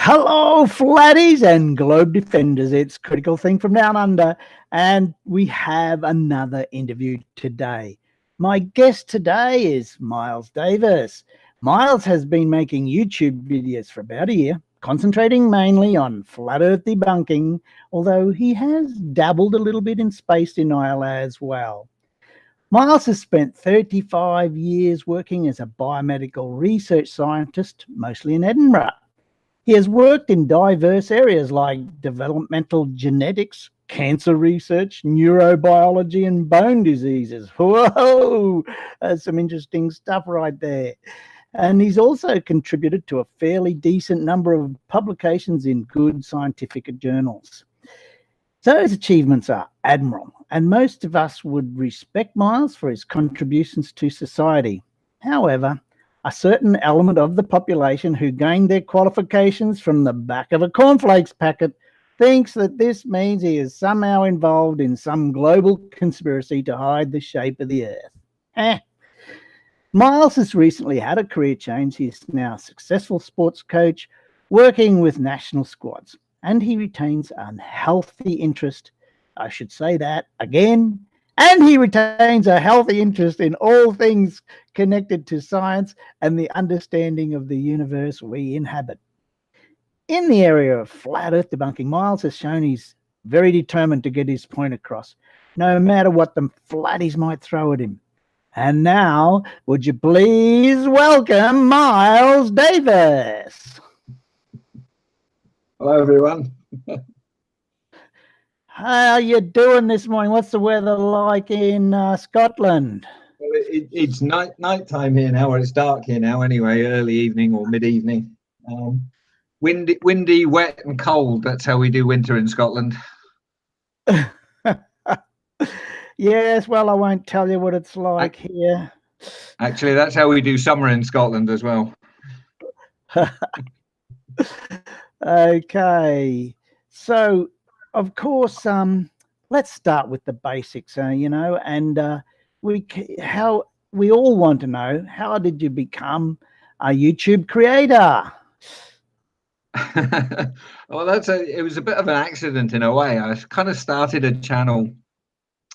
Hello, flatties and globe defenders. It's Critical Thing from Down Under, and we have another interview today. My guest today is Miles Davis. Miles has been making YouTube videos for about a year, concentrating mainly on flat earth debunking, although he has dabbled a little bit in space denial as well. Miles has spent 35 years working as a biomedical research scientist, mostly in Edinburgh. He has worked in diverse areas like developmental genetics, cancer research, neurobiology, and bone diseases. Whoa, that's some interesting stuff right there. And he's also contributed to a fairly decent number of publications in good scientific journals. Those achievements are admirable, and most of us would respect Miles for his contributions to society. However, a certain element of the population who gained their qualifications from the back of a cornflakes packet thinks that this means he is somehow involved in some global conspiracy to hide the shape of the earth. Miles has recently had a career change. He's now a successful sports coach working with national squads, and he retains a healthy interest, I should say that again, and he retains a healthy interest in all things connected to science and the understanding of the universe we inhabit. In the area of flat earth debunking, Miles has shown he's very determined to get his point across, no matter what the flatties might throw at him. And now, would you please welcome Miles Davis? Hello, everyone. How are you doing this morning? What's the weather like in Scotland? Well, it's night time here now, or it's dark here now anyway, early evening or mid-evening. Windy, wet and cold. That's how we do winter in Scotland. Yes, well, I won't tell you what it's like here. Actually, that's how we do summer in Scotland as well. Okay, so of course, let's start with the basics, and we all want to know, how did you become a YouTube creator? Well, it was a bit of an accident in a way. I kind of started a channel.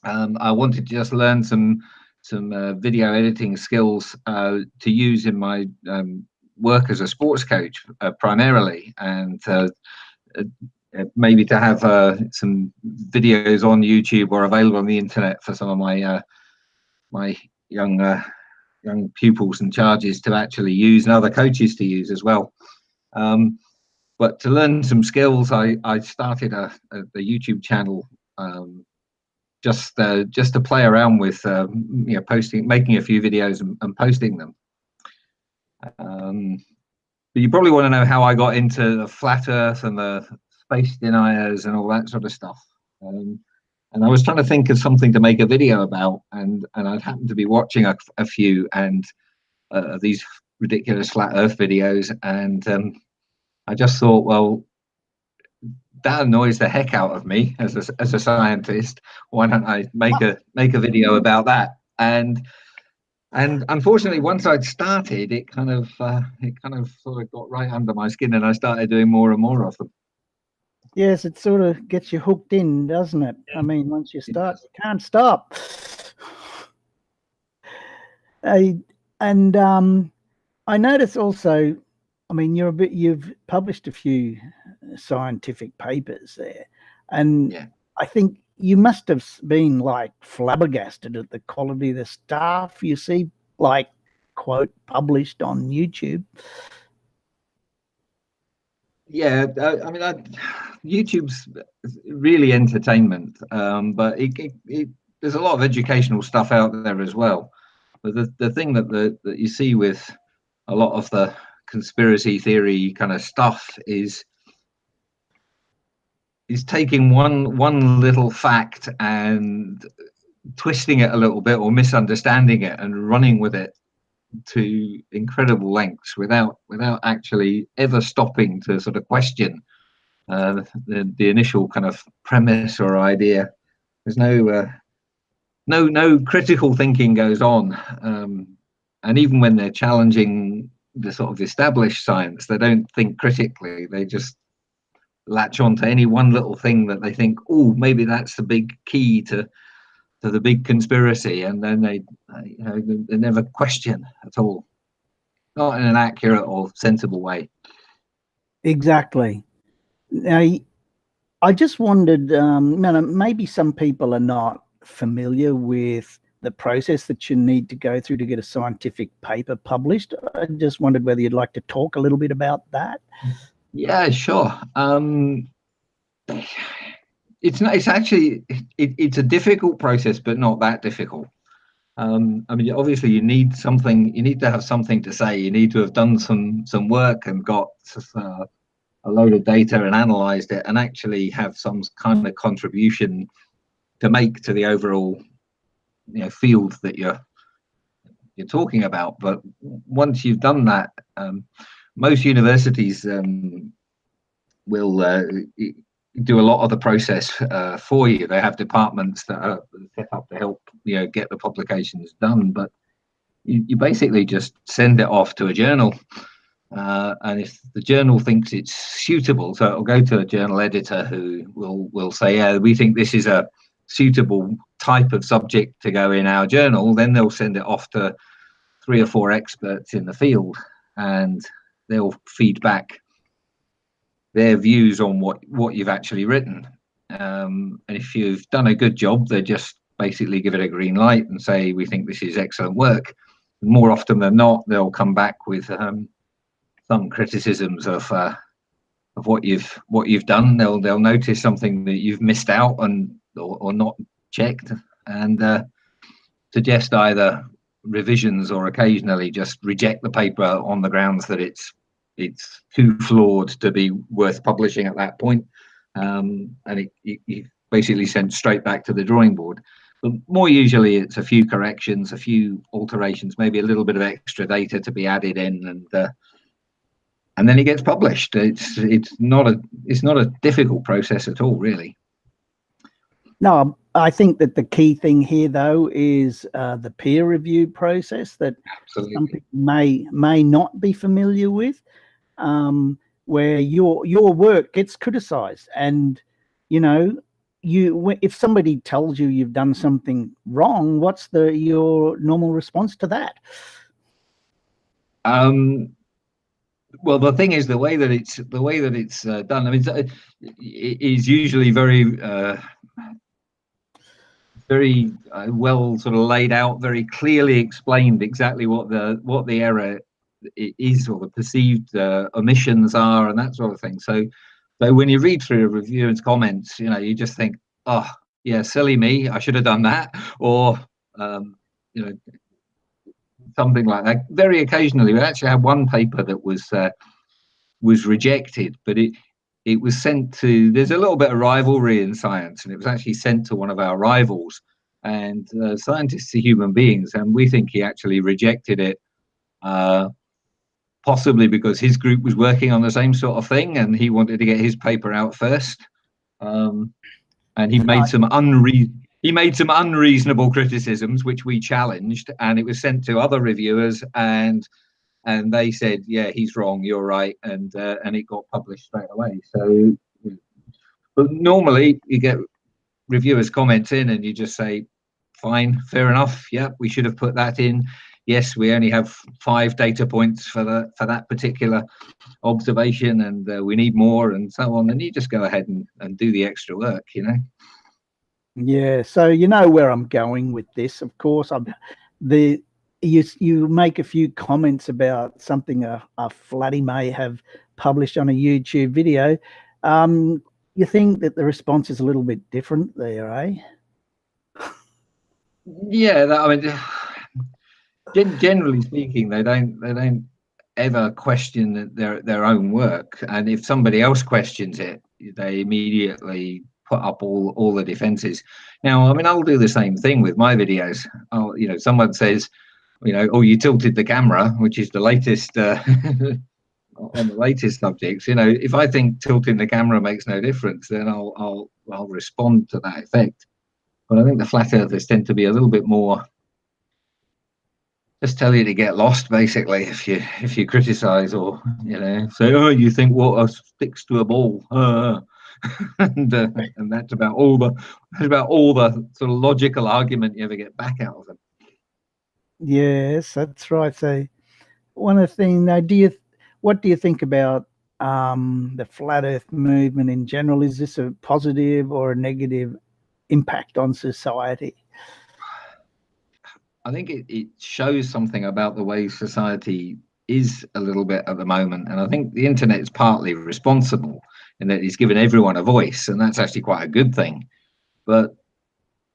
I wanted to just learn some video editing skills to use in my work as a sports coach primarily, and maybe to have some videos on YouTube or available on the internet for some of my my young pupils and charges to actually use, and other coaches to use as well. But to learn some skills, I started a YouTube channel just to play around with making a few videos and posting them. But you probably want to know how I got into the flat earth and the space deniers and all that sort of stuff. And I was trying to think of something to make a video about, and I'd happened to be watching a few and these ridiculous flat earth videos, and I just thought, well, that annoys the heck out of me as a scientist. Why don't I make a video about that? And unfortunately, once I'd started, it kind of sort of got right under my skin, and I started doing more and more of them. Yes, it sort of gets you hooked in, doesn't it? I mean, once you start, you can't stop. I notice also, I mean, you've published a few scientific papers there, and yeah. I think you must have been like flabbergasted at the quality of the stuff you see, like, quote, published on YouTube. Yeah, I mean, YouTube's really entertainment, but there's a lot of educational stuff out there as well. But the thing that you see with a lot of the conspiracy theory kind of stuff is taking one little fact and twisting it a little bit or misunderstanding it and running with it to incredible lengths without actually ever stopping to sort of question the initial kind of premise or idea. There's no critical thinking goes on, and even when they're challenging the sort of established science. They don't think critically. They just latch on to any one little thing that they think, oh, maybe that's the big key to the big conspiracy, and then they never question at all, not in an accurate or sensible way. Exactly. Now, I just wondered, maybe some people are not familiar with the process that you need to go through to get a scientific paper published. I just wondered whether you'd like to talk a little bit about that. Yeah, sure. It's actually it's a difficult process, but not that difficult. I mean, obviously, you need something. You need to have something to say. You need to have done some work and got a load of data and analysed it, and actually have some kind of contribution to make to the overall, field that you're talking about. But once you've done that, most universities will do a lot of the process for you. They have departments that are set up to help get the publications done, but you basically just send it off to a journal, and if the journal thinks it's suitable, so it'll go to a journal editor who will say, yeah, we think this is a suitable type of subject to go in our journal. Then they'll send it off to 3 or 4 experts in the field, and they'll feed back their views on what you've actually written. And if you've done a good job, they just basically give it a green light and say, we think this is excellent work. More often than not, they'll come back with some criticisms of what you've done. They'll notice something that you've missed out on or not checked, and suggest either revisions or occasionally just reject the paper on the grounds that it's too flawed to be worth publishing at that point, and it basically sent straight back to the drawing board. But more usually it's a few corrections, a few alterations, maybe a little bit of extra data to be added in, and then it gets published. It's not a difficult process at all, really. No, I think that the key thing here, though, is the peer review process that Absolutely. some people may not be familiar with, where your work gets criticized, and if somebody tells you you've done something wrong, what's your normal response to that? Well, the thing is, the way that it's done, I mean, it is usually very well sort of laid out, very clearly explained exactly what the error is, or the perceived omissions are, and that sort of thing. So when you read through a reviewer's comments, you just think, oh yeah, silly me, I should have done that, or something like that. Very occasionally, we actually had one paper that was rejected, but it was sent to, there's a little bit of rivalry in science, and it was actually sent to one of our rivals. And scientists are human beings, and we think he actually rejected it, possibly because his group was working on the same sort of thing, and he wanted to get his paper out first. And he made some unreasonable criticisms, which we challenged, and it was sent to other reviewers, and they said, yeah, he's wrong, you're right, and it got published straight away. So, but normally you get reviewers' comments in, and you just say, fine, fair enough, yeah, we should have put that in. Yes, we only have 5 data points for that particular observation, and we need more, and so on. And you just go ahead and do the extra work, Yeah, so you know where I'm going with this. Of course, you make a few comments about something a flatty may have published on a YouTube video. You think that the response is a little bit different there, eh? Yeah, I mean, generally speaking, they don't ever question their own work, and if somebody else questions it, they immediately put up all the defenses. Now, I mean, I'll do the same thing with my videos. Someone says, oh, you tilted the camera, which is the latest on the latest subjects. If I think tilting the camera makes no difference, then I'll respond to that effect. But I think the flat earthers tend to be a little bit more just tell you to get lost, basically, if you criticize, or say, oh, you think water sticks to a ball, and that's about all the sort of logical argument you ever get back out of them. Yes, that's right. So one of the things now, what do you think about the flat Earth movement in general? Is this a positive or a negative impact on society? I think it shows something about the way society is a little bit at the moment, and I think the internet is partly responsible in that it's given everyone a voice, and that's actually quite a good thing. But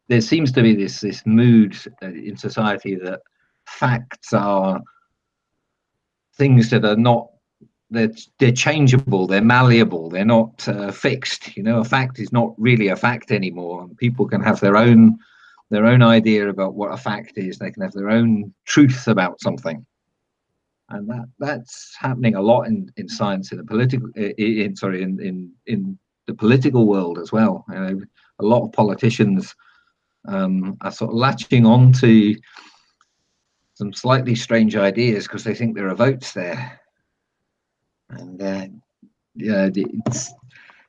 there seems to be this mood in society that facts are things that are not, they're changeable, they're malleable, they're not fixed. A fact is not really a fact anymore, and people can have their own idea about what a fact is. They can have their own truth about something, and that's happening a lot in science, in the political in the political world as well. A lot of politicians are sort of latching on to some slightly strange ideas because they think there are votes there, and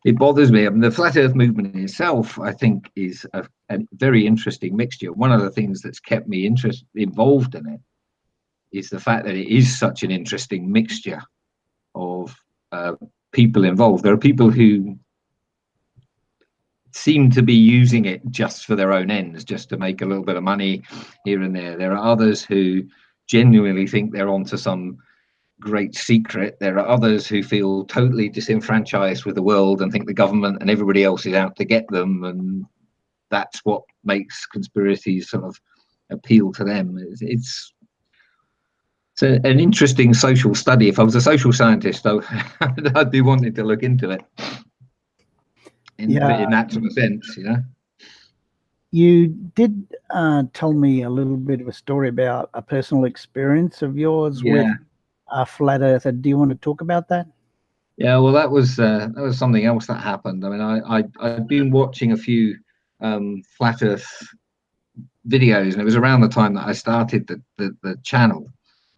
it bothers me. I mean, the flat Earth movement itself, I think, is a very interesting mixture. One of the things that's kept me involved in it is the fact that it is such an interesting mixture of people involved. There are people who seem to be using it just for their own ends, just to make a little bit of money here and there. There are others who genuinely think they're onto some great secret. There are others who feel totally disenfranchised with the world and think the government and everybody else is out to get them, and that's what makes conspiracies sort of appeal to them. It's an interesting social study. If I was a social scientist, I'd be wanting to look into it in that sort of sense. You did tell me a little bit of a story about a personal experience of yours with a flat earther. Do you want to talk about that? Yeah, well, that was something else that happened. I mean, I'd been watching a few flat Earth videos, and it was around the time that I started the channel,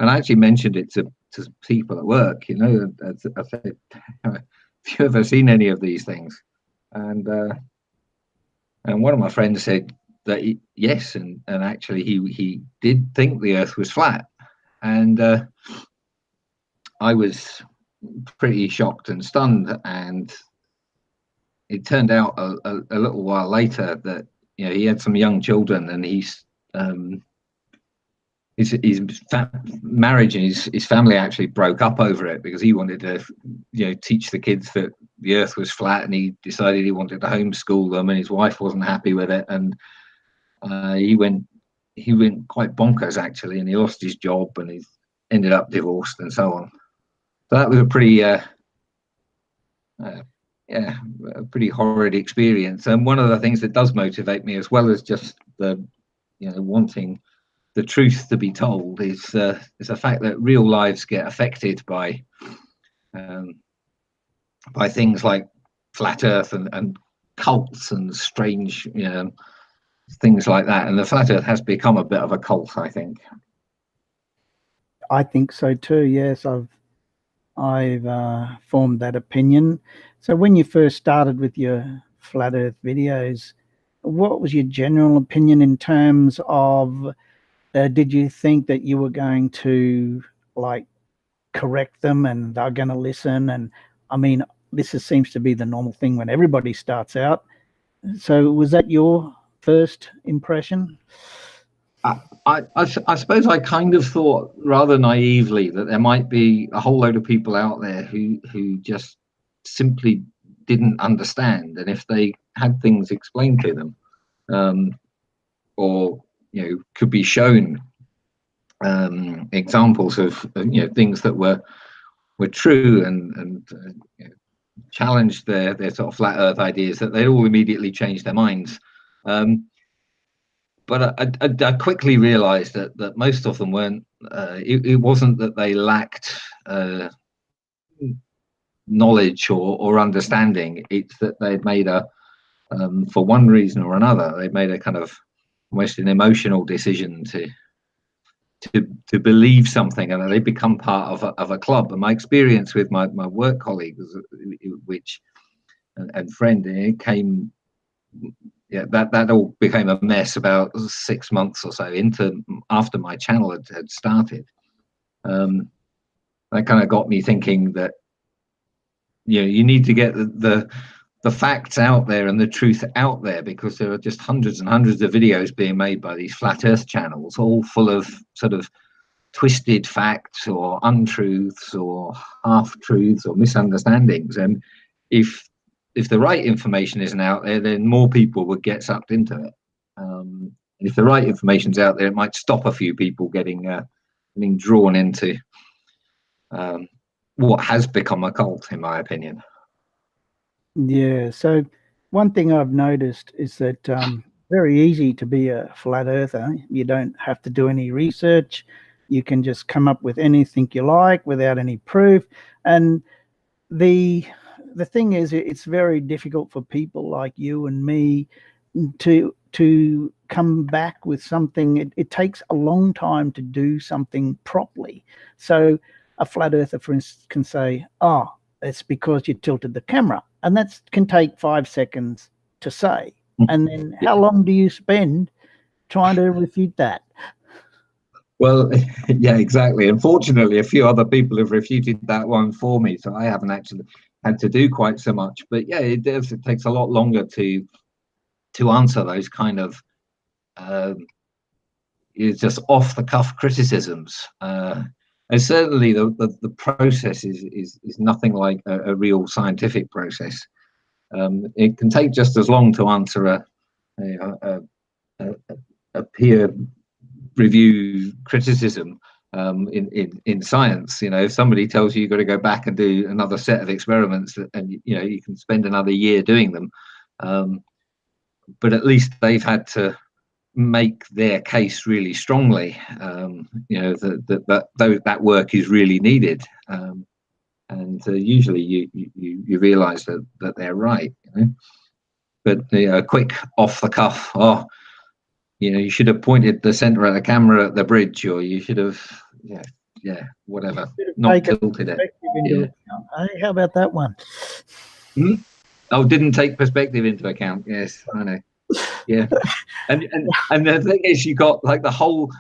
and I actually mentioned it to people at work. I said, have you ever seen any of these things? And one of my friends said that yes, and actually he did think the Earth was flat, and I was pretty shocked and stunned. And it turned out a little while later that he had some young children, and his marriage and his family actually broke up over it because he wanted to teach the kids that the Earth was flat, and he decided he wanted to homeschool them, and his wife wasn't happy with it, and he went quite bonkers actually, and he lost his job, and he ended up divorced and so on. So that was a pretty a pretty horrid experience. And one of the things that does motivate me, as well as just the wanting the truth to be told, is the fact that real lives get affected by things like flat Earth and cults and strange things like that. And the flat Earth has become a bit of a cult, I think. I think so too. Yes, I've formed that opinion. So when you first started with your flat Earth videos, what was your general opinion in terms of did you think that you were going to correct them and they're going to listen? And I mean, seems to be the normal thing when everybody starts out. So was that your first impression? I suppose I kind of thought rather naively that there might be a whole load of people out there who just simply didn't understand, and if they had things explained to them, or could be shown examples of things that were true and challenged their sort of flat Earth ideas, that they'd all immediately change their minds. But I quickly realized that most of them weren't. It wasn't that they lacked knowledge or understanding. It's that they'd made for one reason or another, they'd made a kind of almost an emotional decision to to believe something, and they become part of a club. And my experience with my work colleagues, which and friend, it came, yeah, that all became a mess about 6 months or so after my channel had started. That kind of got me thinking that, you know, you need to get the facts out there and the truth out there, because there are just hundreds and hundreds of videos being made by these flat earth channels, all full of sort of twisted facts or untruths or half truths or misunderstandings. And if the right information isn't out there, then more people would get sucked into it. And if the right information's out there, it might stop a few people getting drawn into what has become a cult, in my opinion. Yeah. So one thing I've noticed is that very easy to be a flat earther. You don't have to do any research. You can just come up with anything you like without any proof. And the thing is, it's very difficult for people like you and me to come back with something. It takes a long time to do something properly. So a flat earther, for instance, can say, "Oh, it's because you tilted the camera," and that can take 5 seconds to say. And then how long do you spend trying to refute that? Well, yeah, exactly. Unfortunately, a few other people have refuted that one for me, so I haven't actually had to do quite so much. But yeah, it takes a lot longer to answer those kind of it's just off the cuff criticisms. And certainly the process is nothing like a real scientific process. It can take just as long to answer a peer review criticism in science. You know, if somebody tells you you've got to go back and do another set of experiments, and you know you can spend another year doing them, but at least they've had to make their case really strongly. You know that work is really needed, and usually you realise that they're right. You know? But the quick off the cuff, oh, you know, you should have pointed the center of the camera at the bridge, or you should have, whatever, not tilted it. Yeah. Hey, how about that one? Oh, didn't take perspective into account. Yes, I know. Yeah, and the thing is, you got like the whole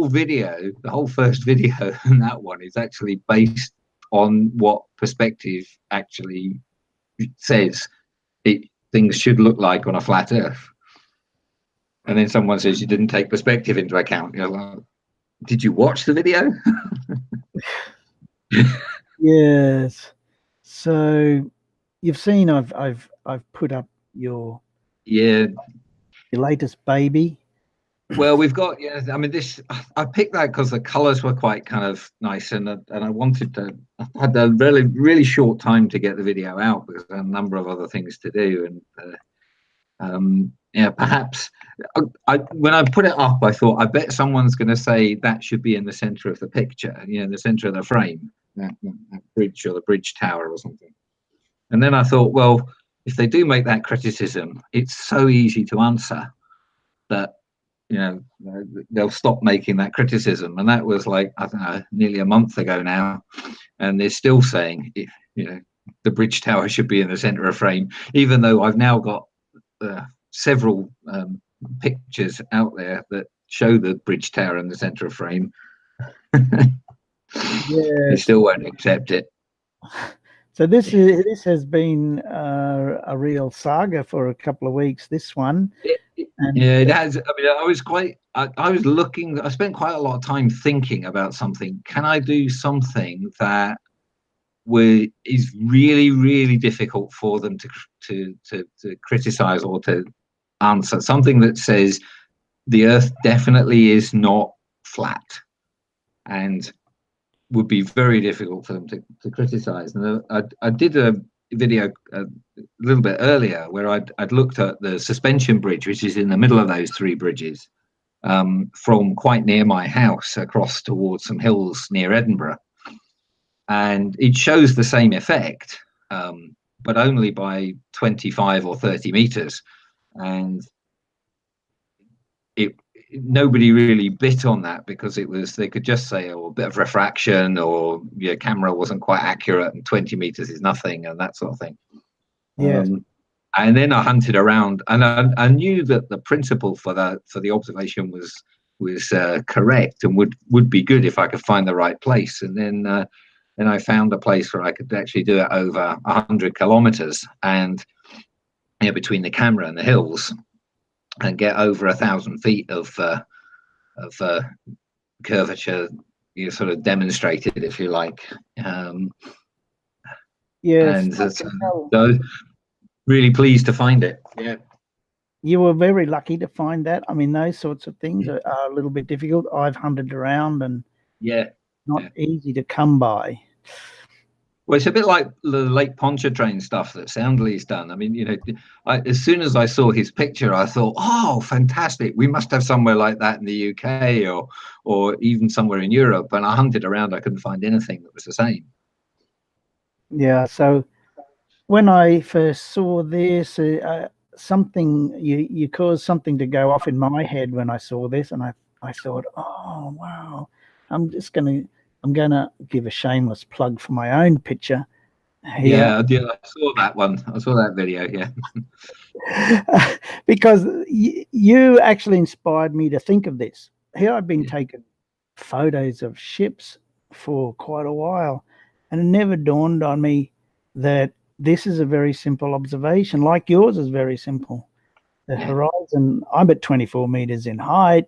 video, the whole first video, and that one is actually based on what perspective actually says things should look like on a flat Earth. And then someone says you didn't take perspective into account. You're like, did you watch the video? Yes. So you've seen I've put up your latest baby. Well, we've got, I mean, this, I picked that because the colors were quite kind of nice, and I wanted to, I had a really short time to get the video out because I had a number of other things to do. And perhaps when I put it up, I thought, I bet someone's going to say that should be in the center of the picture, you know, in the center of the frame, that bridge or the bridge tower or something. And then I thought, well, if they do make that criticism, it's so easy to answer that, you know, they'll stop making that criticism. And that was like, I don't know, nearly a month ago now. And they're still saying, you know, the bridge tower should be in the center of frame, even though I've now got several pictures out there that show the bridge tower in the center of frame. They still won't accept it. So this has been a real saga for a couple of weeks, this one. Yeah, it has. I mean, I was looking, I spent quite a lot of time thinking about something. Can I do something that is really, really difficult for them to criticize or to answer? Something that says the Earth definitely is not flat and would be very difficult for them to criticize. And I did a video a little bit earlier where I'd looked at the suspension bridge, which is in the middle of those three bridges, from quite near my house across towards some hills near Edinburgh. And it shows the same effect, but only by 25 or 30 meters. And nobody really bit on that because they could just say, oh, a bit of refraction, or your camera wasn't quite accurate and 20 meters is nothing, and that sort of thing. Yes. And then I hunted around, and I knew that the principle for the observation was correct and would be good if I could find the right place. And then I found a place where I could actually do it over 100 kilometers, and between the camera and the hills, and get over 1,000 feet of curvature, sort of demonstrated, if you like. Yes. And so really pleased to find it. Yeah. You were very lucky to find that. I mean, those sorts of things are a little bit difficult. I've hunted around and not easy to come by. Well, it's a bit like the Lake Pontchartrain stuff that Soundley's done. I mean, as soon as I saw his picture, I thought, oh, fantastic. We must have somewhere like that in the UK or even somewhere in Europe. And I hunted around. I couldn't find anything that was the same. Yeah. So when I first saw this, something, you caused something to go off in my head when I saw this. And I thought, oh, wow, I'm going to give a shameless plug for my own picture here. Yeah, I saw that one. I saw that video, yeah. Because you actually inspired me to think of this. Here I've been taking photos of ships for quite a while, and it never dawned on me that this is a very simple observation, like yours is very simple. The horizon, I'm at 24 meters in height.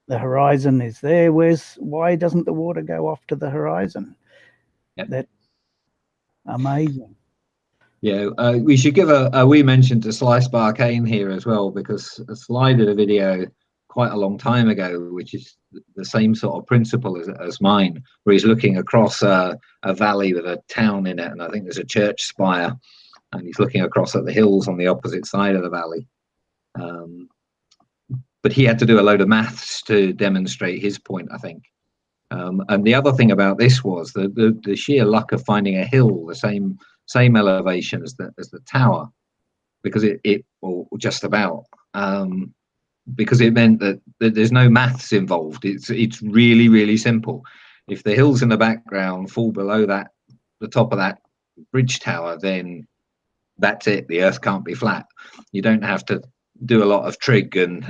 The horizon is there. Why doesn't the water go off to the horizon? That's amazing. Yeah, we should give a wee mention to Slice Barcane here as well, because Sly did a video quite a long time ago, which is the same sort of principle as mine, where he's looking across a valley with a town in it, and I think there's a church spire, and he's looking across at the hills on the opposite side of the valley. But he had to do a load of maths to demonstrate his point, I think. And the other thing about this was the sheer luck of finding a hill the same elevation as the tower, because or just about, because it meant that there's no maths involved. It's really, really simple. If the hills in the background fall below the top of that bridge tower, then that's it. The Earth can't be flat. You don't have to do a lot of trig and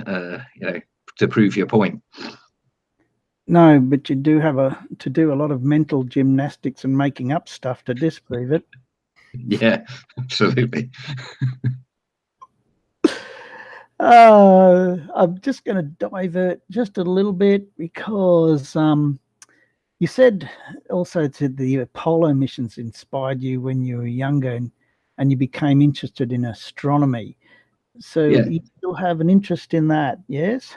to prove your point. No, but you do have to do a lot of mental gymnastics and making up stuff to disprove it. Yeah, absolutely. I'm just going to divert just a little bit, because you said also that the Apollo missions inspired you when you were younger, and you became interested in astronomy. So you still have an interest in that, yes?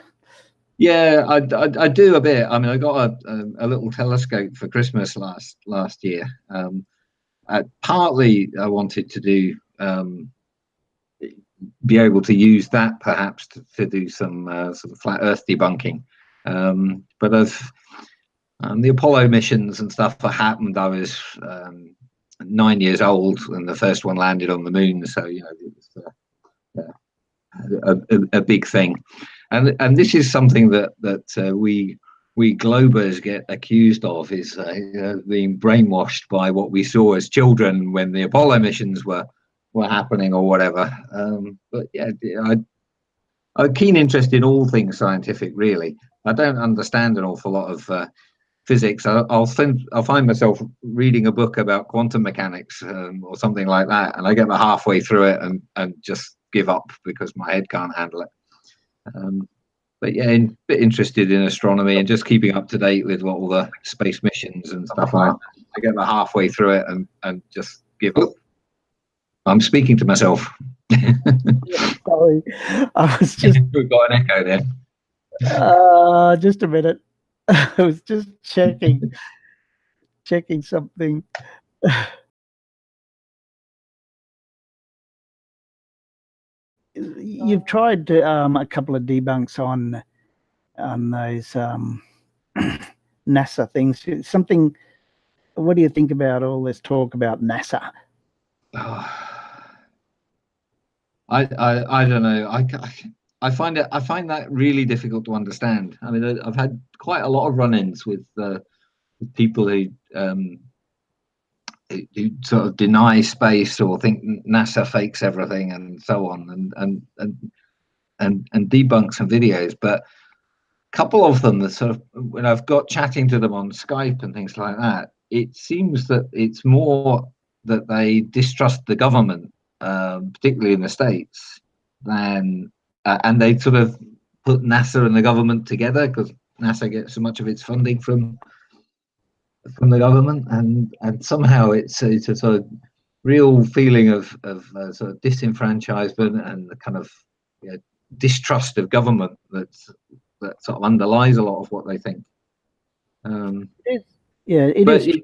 Yeah, I do a bit. I mean, I got a little telescope for Christmas last year. Partly I wanted to be able to use that perhaps to do some sort of flat Earth debunking. But as the Apollo missions and stuff that happened, I was 9 years old when the first one landed on the moon. So it was a big thing. And this is something that we Globers get accused of, is being brainwashed by what we saw as children when the Apollo missions were happening or whatever. But yeah, I'm a keen interest in all things scientific, really. I don't understand an awful lot of physics. I'll find myself reading a book about quantum mechanics or something like that, and I get about halfway through it and just give up because my head can't handle it. But yeah, a bit interested in astronomy and just keeping up to date with what all the space missions and stuff are. I get about halfway through it and just give up. I'm speaking to myself. Sorry, I was just. We've got an echo there. Just a minute. I was just checking something. You've tried a couple of debunks on those NASA things. Something. What do you think about all this talk about NASA? I don't know. find that really difficult to understand. I mean, I've had quite a lot of run-ins with people who sort of deny space or think NASA fakes everything and so on, and debunk some videos. But a couple of them, that sort of, when I've got chatting to them on Skype and things like that, it seems that it's more that they distrust the government, particularly in the States, than and they sort of put NASA and the government together because NASA gets so much of its funding from the government, and somehow it's a sort of real feeling of sort of disenfranchisement and the kind of, you know, distrust of government that sort of underlies a lot of what they think. It But is.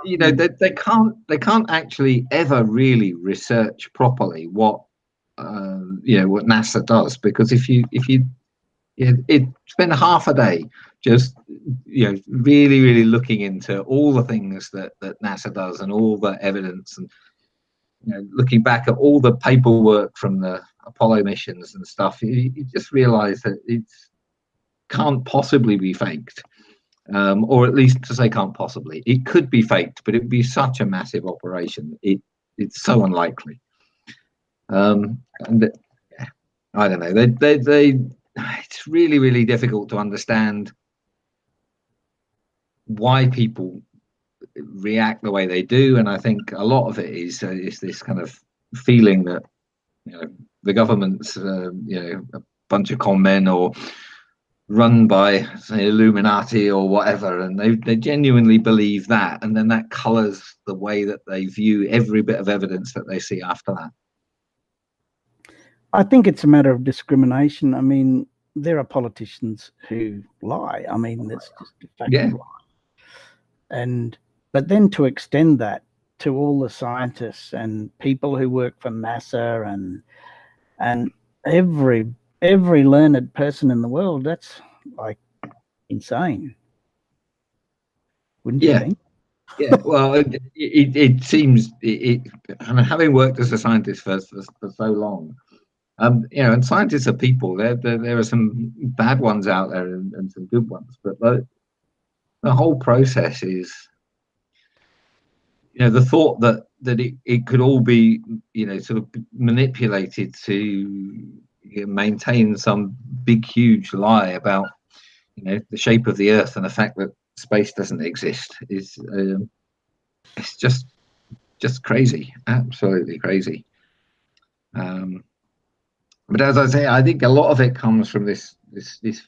you know, they can't actually ever really research properly what what NASA does, because if you spend half a day just really looking into all the things that NASA does and all the evidence, and looking back at all the paperwork from the Apollo missions and stuff, you just realize that it can't possibly be faked. Or at least, to say can't possibly, it could be faked, but it would be such a massive operation. It's so unlikely. And I don't know. It's really difficult to understand why people react the way they do, and I think a lot of it is this kind of feeling that the government's a bunch of con men, or run by, say, Illuminati or whatever, and they genuinely believe that, and then that colours the way that they view every bit of evidence that they see after that. I think it's a matter of discrimination. I mean, there are politicians who lie. I mean, that's just a fact of life. But then to extend that to all the scientists and people who work for NASA and every learned person in the world, that's like insane, wouldn't you think? Yeah, well, it seems, I mean, having worked as a scientist for so long, and scientists are people. There are some bad ones out there and some good ones, but the whole process is, the thought that it could all be, sort of manipulated to maintain some big, huge lie about, the shape of the Earth and the fact that space doesn't exist is, it's just crazy, absolutely crazy. But as I say, I think a lot of it comes from this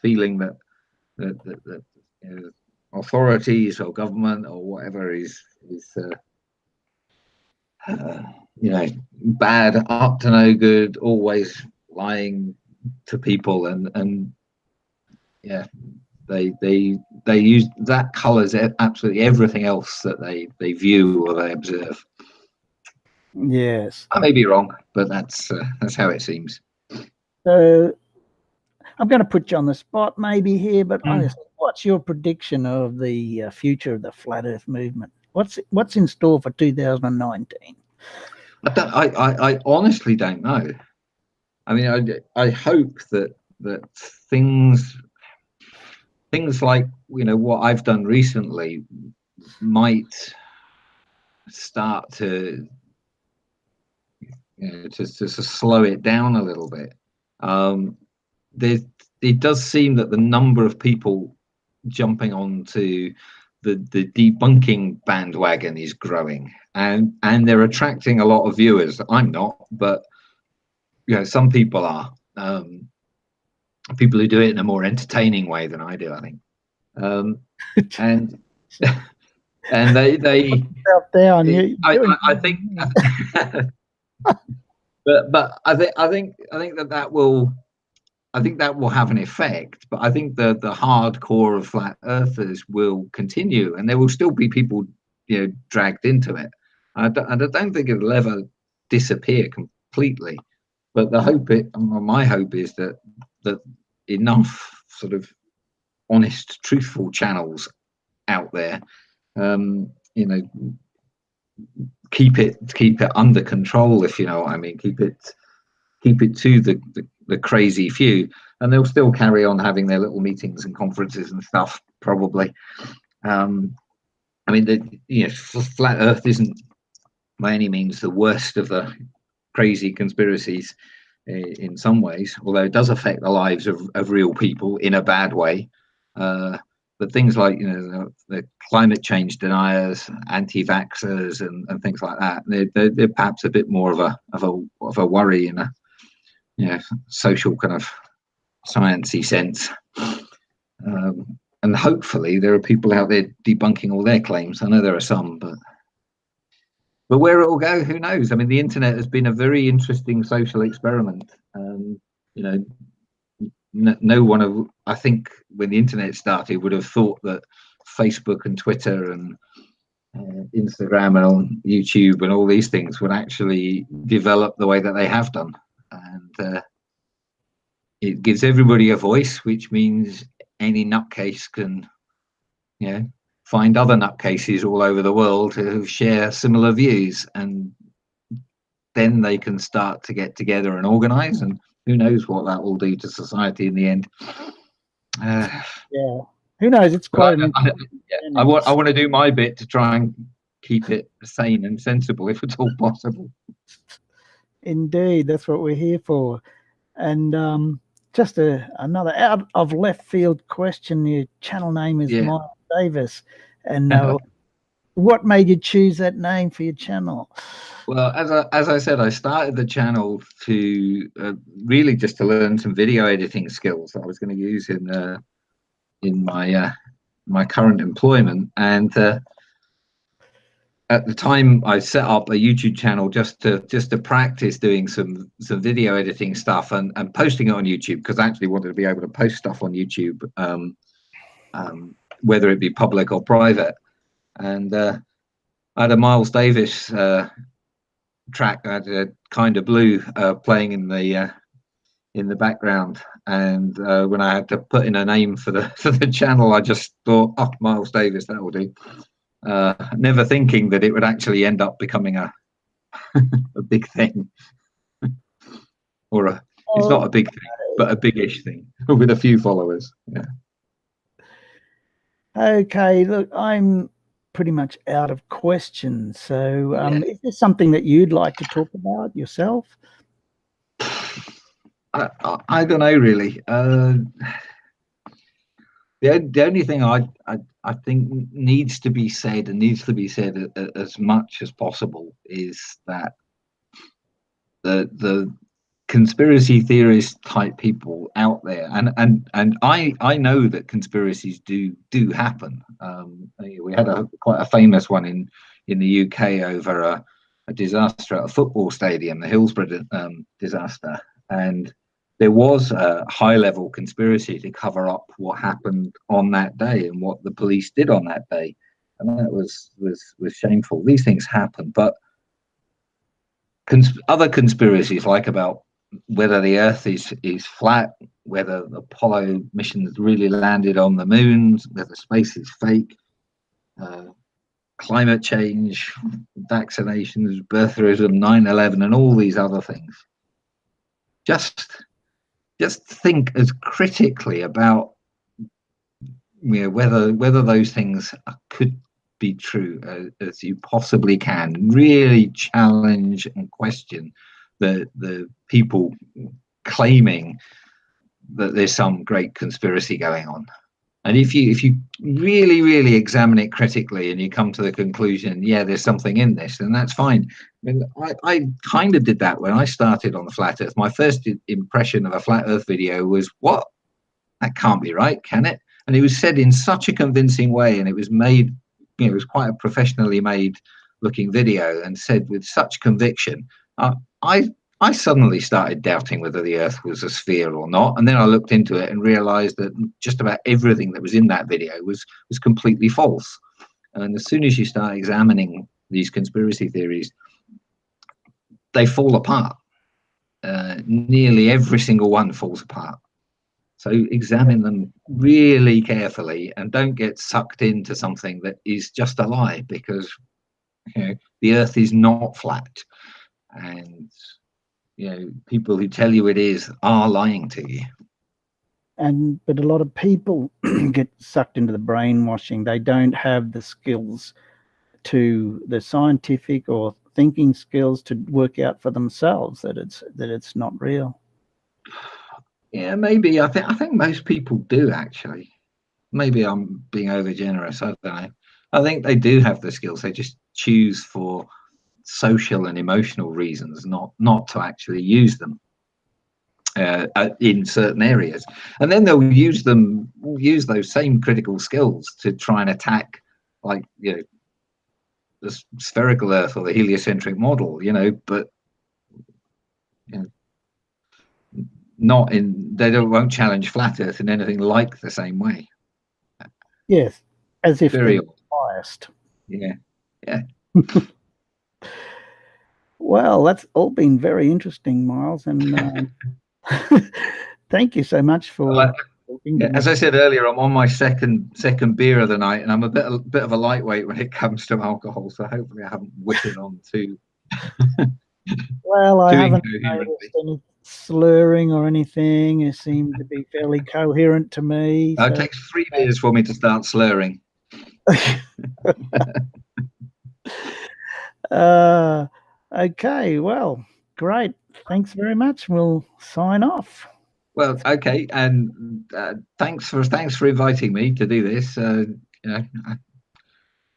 feeling that authorities or government or whatever is bad, up to no good, always lying to people, and they use that colours absolutely everything else that they view or they observe. Yes, I may be wrong, but that's how it seems. So I'm going to put you on the spot maybe here, but what's your prediction of the future of the flat Earth movement? What's in store for 2019? I honestly don't know. I mean, I hope that things like what I've done recently might start to to slow it down a little bit. It does seem that the number of people jumping onto the debunking bandwagon is growing, and they're attracting a lot of viewers. I'm not, but some people are. People who do it in a more entertaining way than I do, I think. And and they out there on you. I think but I think that will have an effect, but I think the hardcore of flat earthers will continue, and there will still be people dragged into it. And I don't think it'll ever disappear completely, but my hope is that enough sort of honest, truthful channels out there, keep it under control, if you know what I mean. Keep it keep it to the crazy few, and they'll still carry on having their little meetings and conferences and stuff, probably. I mean, flat Earth isn't by any means the worst of the crazy conspiracies in some ways, although it does affect the lives of real people in a bad way. But things like the climate change deniers, anti-vaxxers, and things like that, they're perhaps a bit more of a worry in a social kind of sciencey sense. And hopefully there are people out there debunking all their claims. I know there are some, but where it will go, who knows? I mean, the internet has been a very interesting social experiment. No one I think when the internet started would have thought that Facebook and Twitter and Instagram and YouTube and all these things would actually develop the way that they have done. And it gives everybody a voice, which means any nutcase can, find other nutcases all over the world who share similar views, and then they can start to get together and organize, and who knows what that will do to society in the end. Who knows? It's quite I want to do my bit to try and keep it sane and sensible if it's all possible. Indeed, that's what we're here for. And just another out of left field question. Your channel name is Miles Davis, and what made you choose that name for your channel? Well, as I said, I started the channel to really just to learn some video editing skills that I was going to use in my current employment. And at the time, I set up a YouTube channel just to practice doing some video editing stuff and posting it on YouTube, because I actually wanted to be able to post stuff on YouTube, whether it be public or private. And I had a Miles Davis track, I had a Kind of Blue playing in the background, and when I had to put in a name for the channel, I just thought, oh, Miles Davis, that will do. Never thinking that it would actually end up becoming a big thing, or it's not a big thing, but a biggish thing with a few followers. Yeah. Okay, look, I'm pretty much out of questions. So is there something that you'd like to talk about yourself? I don't know, really. The only thing I think needs to be said as much as possible is that the conspiracy theorist type people out there, and I know that conspiracies do happen. We had quite a famous one in the UK over a disaster at a football stadium, the Hillsborough disaster, and there was a high-level conspiracy to cover up what happened on that day and what the police did on that day, and that was shameful. These things happen, but other conspiracies, like about whether the Earth is flat, whether the Apollo missions really landed on the moon, whether space is fake, climate change, vaccinations, birtherism, 9/11, and all these other things. Just think as critically about whether those things could be true as you possibly can. Really challenge and question the people claiming that there's some great conspiracy going on. And if you really examine it critically and you come to the conclusion, there's something in this, then that's fine. I mean, I kind of did that when I started on the flat Earth. My first impression of a flat Earth video was, what? That can't be right, can it? And it was said in such a convincing way, and it was made, it was quite a professionally made looking video and said with such conviction. I suddenly started doubting whether the Earth was a sphere or not, and then I looked into it and realized that just about everything that was in that video was completely false. And as soon as you start examining these conspiracy theories, they fall apart. Nearly every single one falls apart. So examine them really carefully and don't get sucked into something that is just a lie, because the Earth is not flat. And people who tell you it is are lying to you. But a lot of people get sucked into the brainwashing. They don't have the skills, to the scientific or thinking skills, to work out for themselves that it's not real. Yeah, maybe. I think most people do, actually. Maybe I'm being over generous. I don't know. I think they do have the skills. They just choose for social and emotional reasons not to actually use them in certain areas, and then they'll use those same critical skills to try and attack, like, the spherical Earth or the heliocentric model. But you know, not in they won't challenge flat Earth in anything like the same way. Yes, as if Very they're odd. biased. Yeah, yeah. Well, that's all been very interesting, Miles, and thank you so much for talking to Yeah, me. as I said earlier, I'm on my second beer of the night, and I'm a bit of a lightweight when it comes to alcohol. So hopefully, I haven't whittled on too Well, I too haven't incoherently. noticed any slurring or anything. You seem to be fairly coherent to me. It So, takes 3 beers for me to start slurring. uh, okay, well, great. Thanks very much. We'll sign off. Well, okay, and thanks for inviting me to do this. I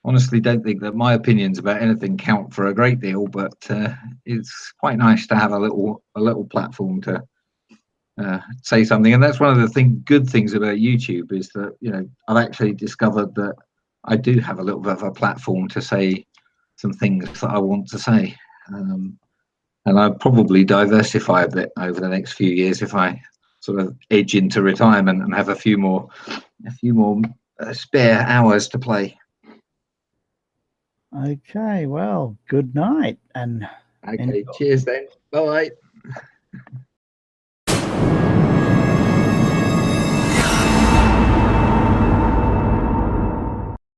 honestly don't think that my opinions about anything count for a great deal, but it's quite nice to have a little platform to say something. And that's one of the good things about YouTube, is that I've actually discovered that I do have a little bit of a platform to say some things that I want to say. And I'll probably diversify a bit over the next few years if I sort of edge into retirement and have a few more spare hours to play. Okay, well, good night and Okay, enjoy. cheers then. Bye.